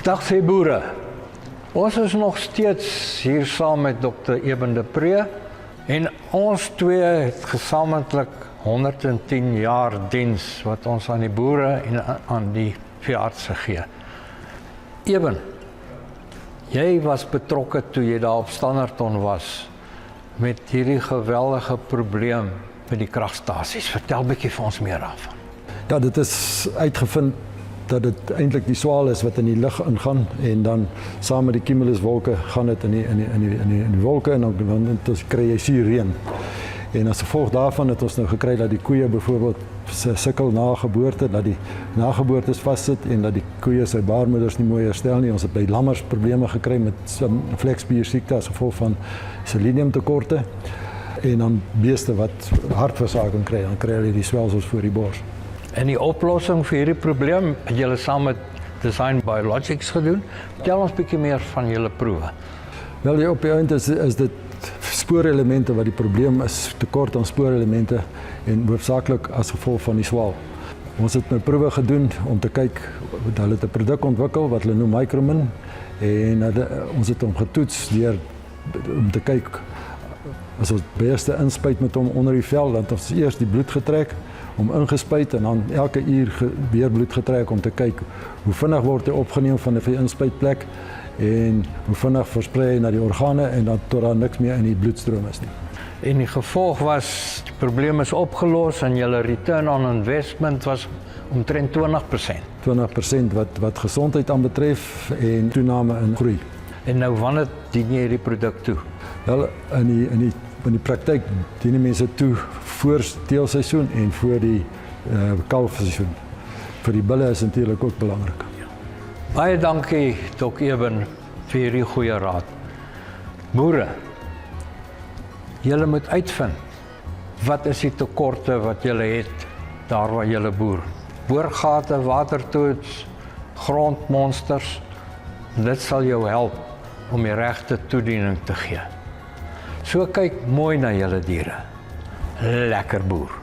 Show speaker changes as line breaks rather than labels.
Dag sê boere. Ons is nog steeds hier saam met Dr. Eben de Pre en ons twee het gesamentlik 110 jaar diens wat ons aan die boere en aan die veeartse gee. Eben, jy was betrokke toe jy daar op Standerton was met hierdie geweldige probleem met die kragstasies. Vertel 'n bietjie vir ons meer daarvan.
Ja, dit is uitgevind dat dit eintlik die swaal is wat in die lug ingaan en dan saam met die cumuluswolke gaan dit in die wolke en dan kry jy suurreën. En as gevolg daarvan het ons nou gekry dat die koeie byvoorbeeld sukkel na geboorte, dat die nageboortes vassit en dat die koeie sy baarmoeders nie mooi herstel nie. Ons het by lammers probleme gekry met vlekspiersiekte as gevolg van seleniumtekorte. En dan beeste wat hartversaking kry, dan kry hulle die swelsels voor die bors.
En die oplossing vir hierdie probleem het julle saam met Design Biologics gedoen. Vertel ons 'n bietjie meer van julle proewe.
Wel, ja, op die eind is dit spoorelemente wat die probleem is, tekort aan spoorelemente en hoofsaaklik as gevolg van die swaal. Ons het 'n proewe gedoen om te kyk, hulle het 'n produk ontwikkel wat hulle noem Micromin en ons het hom getoets deur om te kyk as ons beeste inspuit met hom onder die vel, dan het ons eers die bloed getrek, om ingespuit en dan elke uur weer bloed getrek om te kyk hoe vinnig word hy opgeneem van die inspuitplek en hoe vinnig versprei hy na die organe en dan tot daar niks meer in die bloedstroom is nie.
En die gevolg was, die probleem is opgelos en julle return on investment was omtrent 20%.
20% wat gesondheid aanbetref en toename in groei.
En nou wanneer dien jy hierdie produk toe?
Wel, in die praktyk dien die mense toe voor teelseisoen en voor die kalfseisoen. Vir die bulle is natuurlik ook belangrik.
Baie dankie, Dr. Eben, vir hierdie goeie raad. Boere, julle moet uitvind, wat is die tekorte wat julle het, daar waar julle boer. Boorgate, watertoets, grondmonsters, dit sal jou help om die regte toediening te gee. So kyk mooi na julle diere. Lekker boer.